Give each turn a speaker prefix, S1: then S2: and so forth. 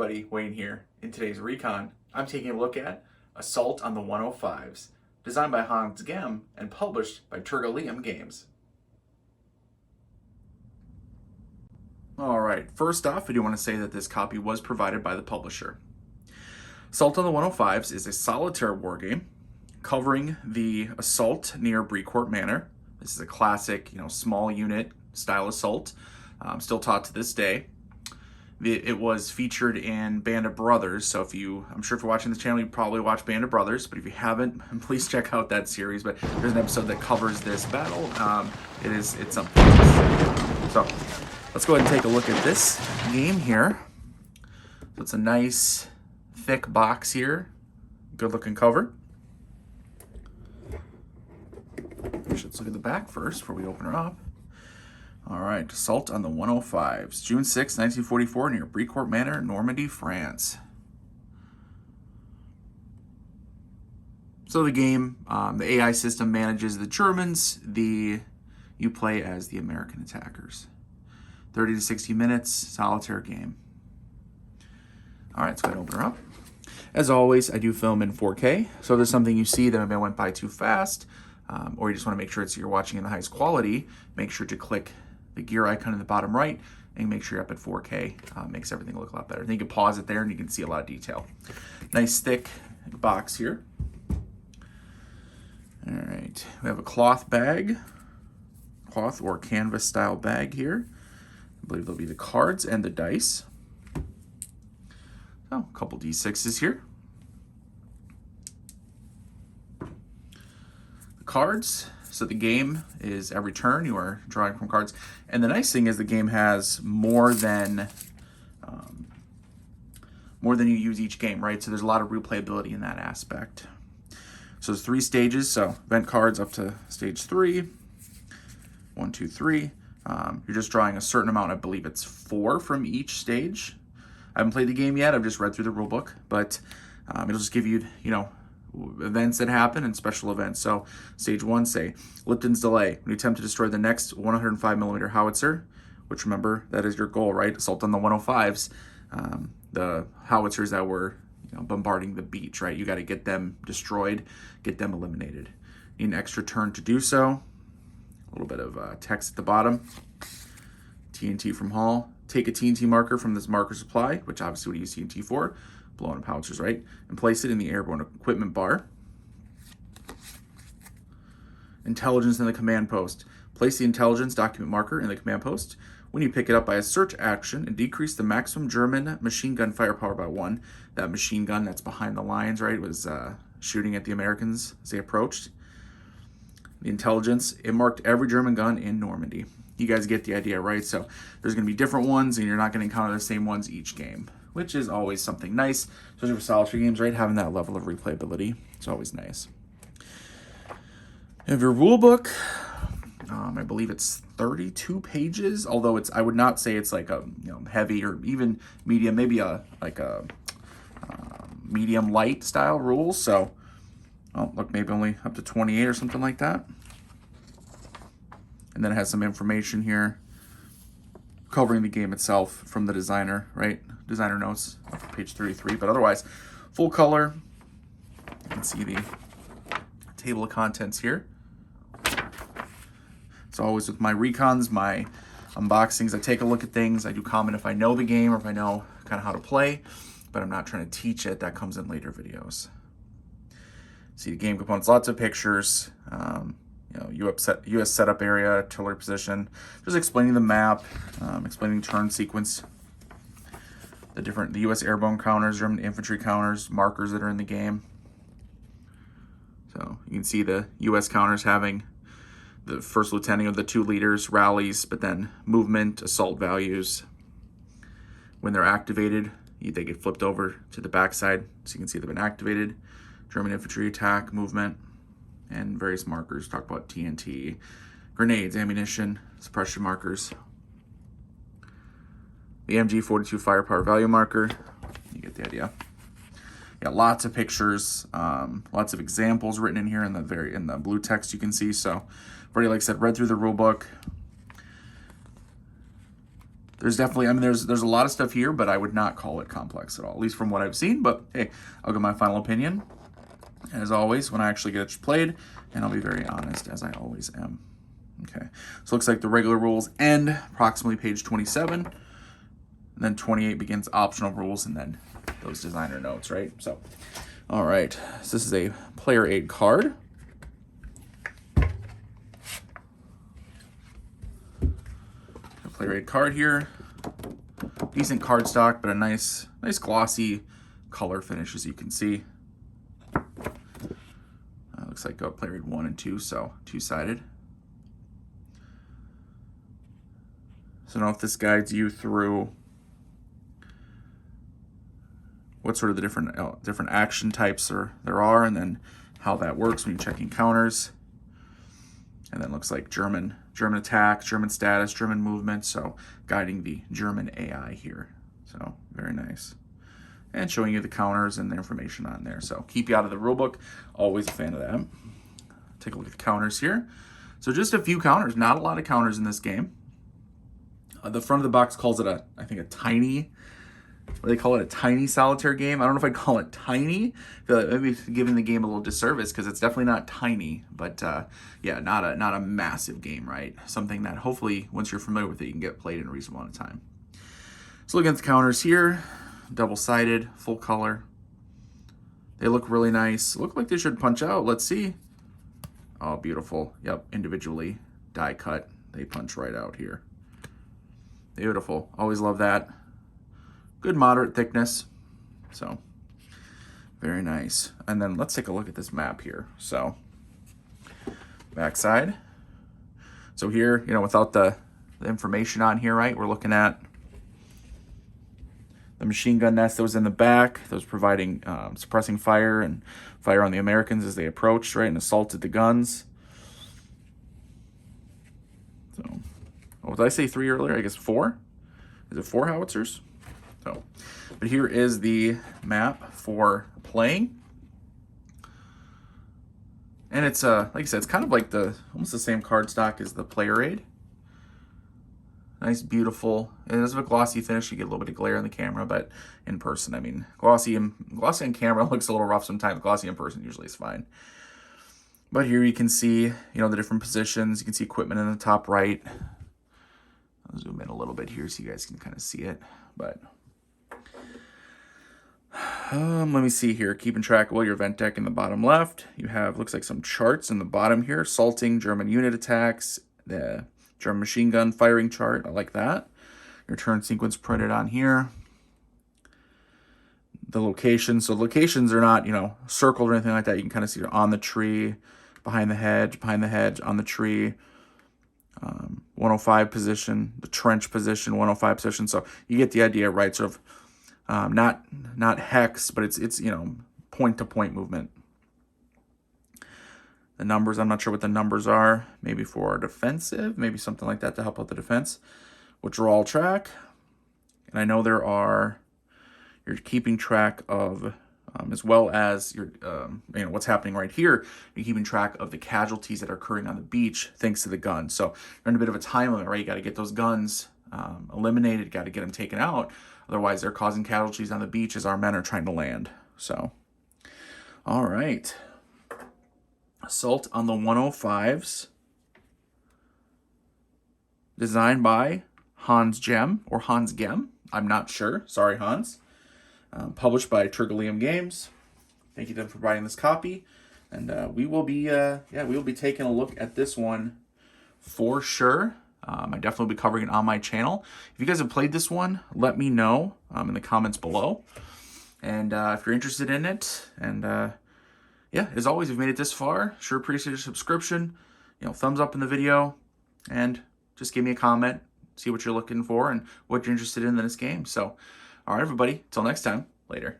S1: everybody, Wayne here. In today's recon, I'm taking a look at Assault on the 105s, designed by Joyance Games and published by Turgalium Games. Alright, first off, I do want to say that this copy was provided by the publisher. Assault on the 105s is a solitaire wargame covering the assault near Brécourt Manor. This is a classic, small unit style assault, still taught to this day. It was featured in Band of Brothers, so I'm sure if you're watching this channel, you probably watch Band of Brothers, but if you haven't, please check out that series. But there's an episode that covers this battle. It's something. So let's go ahead and take a look at this game here. So it's a nice, thick box here. Good looking cover. Let's look at the back first before we open her up. All right, Assault on the 105s, June 6, 1944, near Brécourt Manor, Normandy, France. So the game, the AI system manages the Germans. You play as the American attackers. 30 to 60 minutes, solitaire game. All right, let's go ahead and open her up. As always, I do film in 4K, so if there's something you see that maybe I went by too fast, or you just want to make sure you're watching in the highest quality, make sure to click the gear icon in the bottom right and make sure you're up at 4K. Makes everything look a lot better. Then you can pause it there and you can see a lot of detail. Nice thick box here. All right, we have a cloth bag, cloth or canvas style bag here. I believe there'll be the cards and the dice. So a couple D6s here. The cards. So the game is every turn you are drawing from cards. And the nice thing is the game has more than you use each game, right? So there's a lot of replayability in that aspect. So there's 3 stages. So event cards up to stage 3. 1, 2, 3. You're just drawing a certain amount. I believe it's 4 from each stage. I haven't played the game yet. I've just read through the rulebook, but it'll just give you, events that happen and special events. So stage 1, say Lipton's delay. When you attempt to destroy the next 105mm howitzer, which remember, that is your goal, right? Assault on the 105s, the howitzers that were bombarding the beach, right? You got to get them destroyed, get them eliminated. Need an extra turn to do so. A little bit of text at the bottom. TNT from Hall. Take a TNT marker from this marker supply, which obviously we use TNT for, blowing up howitzers, right? And place it in the airborne equipment bar. Intelligence in the command post. Place the intelligence document marker in the command post. When you pick it up by a search action and decrease the maximum German machine gun firepower by 1. That machine gun that's behind the lines, right, was shooting at the Americans as they approached. The intelligence, it marked every German gun in Normandy. You guys get the idea, right? So there's going to be different ones, and you're not going to encounter the same ones each game, which is always something nice, especially for solitaire games, right? Having that level of replayability, it's always nice. You have your rule book. I believe it's 32 pages, although I would not say it's like a heavy or even medium, maybe a medium light style rules. So, look, maybe only up to 28 or something like that. And then it has some information here covering the game itself from the designer, right? Designer notes, page 33. But otherwise, full color. You can see the table of contents here. It's always with my recons, my unboxings. I take a look at things. I do comment if I know the game or if I know kind of how to play, but I'm not trying to teach it. That comes in later videos. See the game components, lots of pictures. US setup area, artillery position, just explaining the map, explaining turn sequence, the US airborne counters, German infantry counters, markers that are in the game. So you can see the US counters having the first lieutenant of the 2 leaders, rallies, but then movement, assault values. When they're activated, they get flipped over to the backside, so you can see they've been activated. German infantry attack, movement, and various markers. Talk about TNT, grenades, ammunition, suppression markers. The MG42 firepower value marker. You get the idea. Yeah, lots of pictures, lots of examples written in here in the blue text you can see. So, I've already, like I said, read through the rule book. there's definitely, I mean, there's a lot of stuff here, but I would not call it complex at all, at least from what I've seen. But hey, I'll give my final opinion, as always, when I actually get it played, and I'll be very honest, as I always am. Okay, so it looks like the regular rules end approximately page 27, and then 28 begins optional rules, and then those designer notes, right? So, all right, so this is a player aid card. Player aid card here. Decent cardstock, but a nice glossy color finish, as you can see. Looks like player aid 1 and 2, so two-sided. So now if this guides you through what sort of the different action types there are, and then how that works when you're checking counters. And then looks like German attacks, German status, German movement, so guiding the German AI here. So very nice. And showing you the counters and the information on there. So keep you out of the rulebook. Always a fan of that. Take a look at the counters here. So just a few counters, not a lot of counters in this game. The front of the box calls it I think a tiny, they call it a tiny solitaire game. I don't know if I'd call it tiny. I feel like maybe giving the game a little disservice because it's definitely not tiny, but yeah, not a massive game, right? Something that hopefully once you're familiar with it, you can get played in a reasonable amount of time. So looking at the counters here, double-sided, full color. They look really nice. Look like they should punch out. Let's see. Oh, beautiful. Yep, individually die cut. They punch right out here. Beautiful. Always love that. Good moderate thickness, so very nice. And then let's take a look at this map here. So backside. So here, you know, without the information on here, right, we're looking at the machine gun nest that was in the back that was providing suppressing fire and fire on the Americans as they approached, right, and assaulted the guns. So, oh, did I say 3 earlier? I guess 4. Is it 4 howitzers? So, but here is the map for playing, and it's like I said, it's kind of like almost the same cardstock as the player aid. Nice, beautiful. It does have a glossy finish. You get a little bit of glare on the camera, but in person, I mean, glossy on camera looks a little rough sometimes. Glossy in person usually is fine. But here you can see, you know, the different positions. You can see equipment in the top right. I'll zoom in a little bit here so you guys can kind of see it, but. Let me see here. Keeping track of your event deck in the bottom left. You have, looks like some charts in the bottom here. Assaulting, German unit attacks, the German machine gun firing chart. I like that. Your turn sequence printed on here. The locations. So locations are not, you know, circled or anything like that. You can kind of see they're on the tree, behind the hedge, on the tree. 105 position, the trench position, 105 position. So you get the idea, right? Sort of. Not hex, but it's you know, point-to-point movement. The numbers, I'm not sure what the numbers are. Maybe for defensive, maybe something like that to help out the defense. Which are all track. And I know you're keeping track of, as well as your, you know, what's happening right here. You're keeping track of the casualties that are occurring on the beach thanks to the gun. So you're in a bit of a time limit, right? You got to get those guns eliminated. Got to get them taken out. Otherwise, they're causing casualties on the beach as our men are trying to land. So, all right. Assault on the 105s. Designed by Hans Gem, or Hans Gem. I'm not sure. Sorry, Hans. Published by Turgalium Games. Thank you to them for providing this copy. And we will be taking a look at this one for sure. I definitely will be covering it on my channel. If you guys have played this one, let me know in the comments below. And if you're interested in it, and yeah, as always, if you've made it this far, sure appreciate your subscription, you know, thumbs up in the video, and just give me a comment, see what you're looking for and what you're interested in this game. So, all right, everybody, till next time, later.